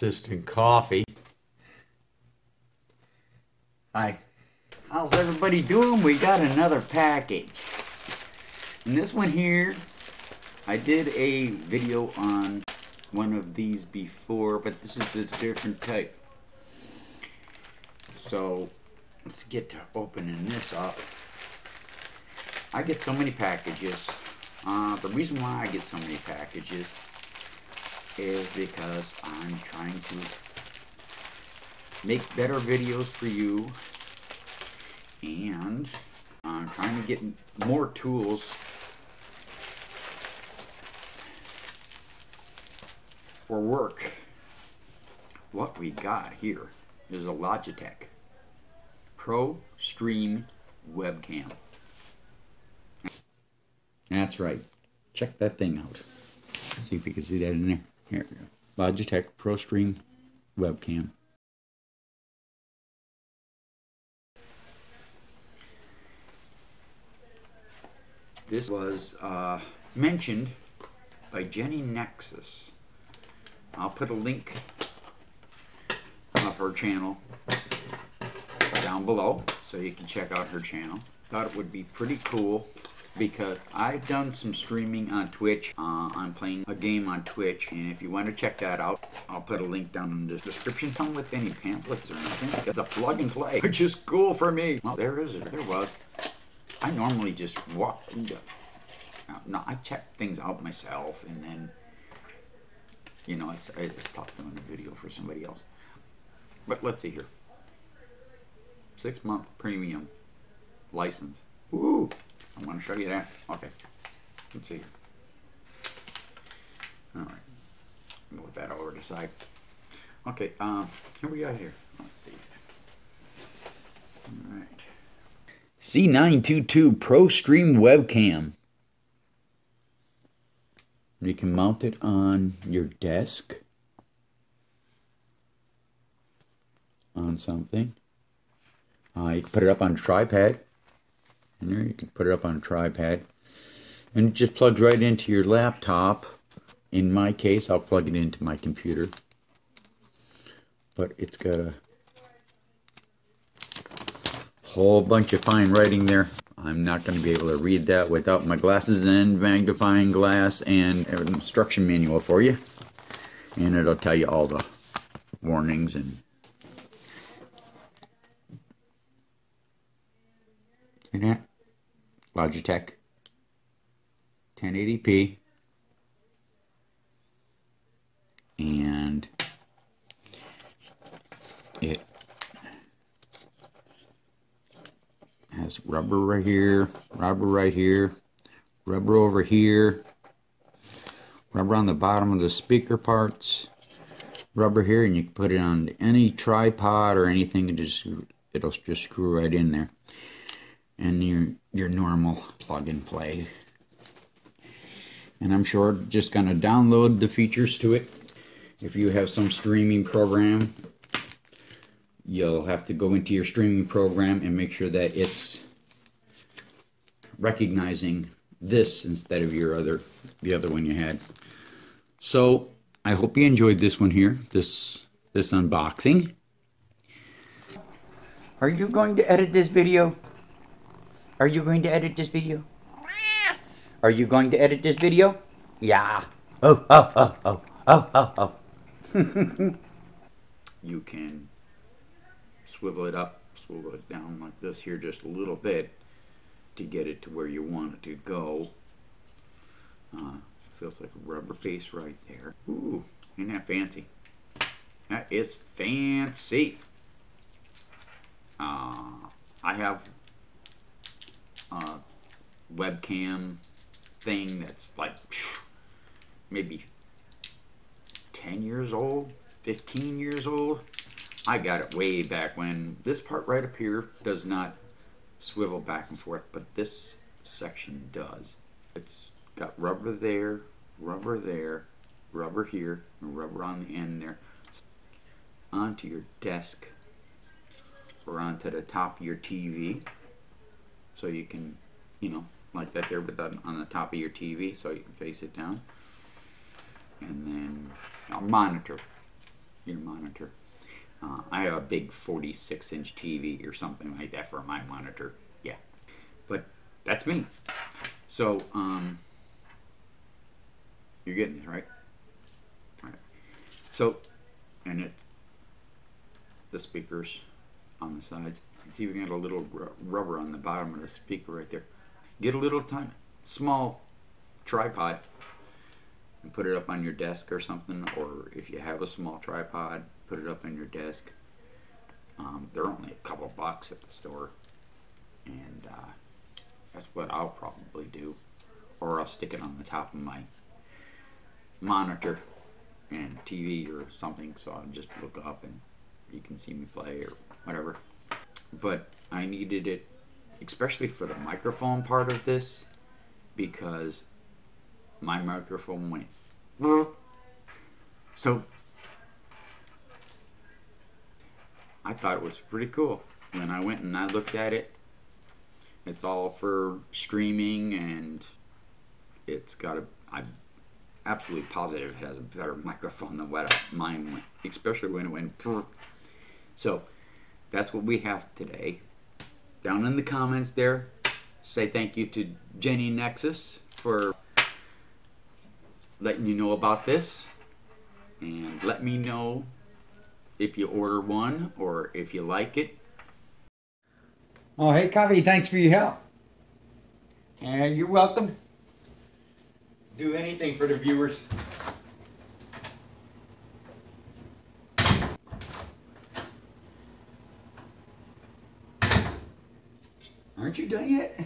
Assistant Coffee. Hi. How's everybody doing? We got another package. And this one here, I did a video on one of these before, but this is a different type. So let's get to opening this up. I get so many packages. The reason why I get so many packages is because I'm trying to make better videos for you, and I'm trying to get more tools for work. What we got here is a Logitech Pro Stream webcam. That's right. Check that thing out. See if you can see that in there. Here we go. Logitech Pro Stream webcam. This was mentioned by Jenny Nexus. I'll put a link of her channel down below so you can check out her channel. Thought it would be pretty cool because I've done some streaming on Twitch. I'm playing a game on Twitch, and if you want to check that out, I'll put a link down in the description. Don't with any pamphlets or nothing. It's a plug and play, which is cool for me. Well, there was. I normally just walk. No, I check things out myself, and then, you know, I just talk doing a video for somebody else. But let's see here. 6-month premium license. Woo! I want to show you that. Okay. Let's see here. Alright. Move that over to the side. Okay, here we go here. Let's see. Alright. C922 Pro Stream webcam. You can mount it on your desk, on something. You can put it up on a tripod. And there you can put it up on a tripod. And it just plugs right into your laptop. In my case, I'll plug it into my computer. But it's got a whole bunch of fine writing there. I'm not going to be able to read that without my glasses and magnifying glass and an instruction manual for you. And it'll tell you all the warnings and see that? Logitech 1080p, and it has rubber right here, rubber right here, rubber over here, rubber on the bottom of the speaker parts, rubber here, and you can put it on any tripod or anything, and it'll just screw right in there. And your normal plug and play. And I'm sure just going to download the features to it. If you have some streaming program, you'll have to go into your streaming program and make sure that it's recognizing this instead of the other one you had. So I hope you enjoyed this one here, this unboxing. Are you going to edit this video? Are you going to edit this video? Are you going to edit this video? Yeah. Oh. You can swivel it up, swivel it down like this here just a little bit to get it to where you want it to go. Feels like a rubber face right there. Ooh, isn't that fancy? That is fancy. I have webcam thing that's like maybe 10 years old, 15 years old. I got it way back when. This part right up here does not swivel back and forth, but this section does. It's got rubber there, rubber here, and rubber on the end there. Onto your desk or onto the top of your TV. So you can, you know, like that there, but on the top of your TV, so you can face it down. And then a monitor. your monitor. I have a big 46-inch TV or something like that for my monitor. Yeah, but that's me. So you're getting this, right? All right. So, and it's the speakers on the sides. You see, we got a little rubber on the bottom of the speaker right there. Get a little small tripod and put it up on your desk or something, or if you have a small tripod, put it up on your desk. They're only a couple bucks at the store, and that's what I'll probably do, or I'll stick it on the top of my monitor and TV or something, so I'll just look up and you can see me play or whatever. But I needed it especially for the microphone part of this, because my microphone went so I thought it was pretty cool when I went and I looked at it. It's all for streaming, and it's got I'm absolutely positive it has a better microphone than what mine went, especially when it went. So that's what we have today. Down in the comments there, say thank you to Jenny Nexus for letting you know about this, and let me know if you order one or if you like it. Oh, hey, Covey, thanks for your help. And you're welcome. Do anything for the viewers. Aren't you done yet?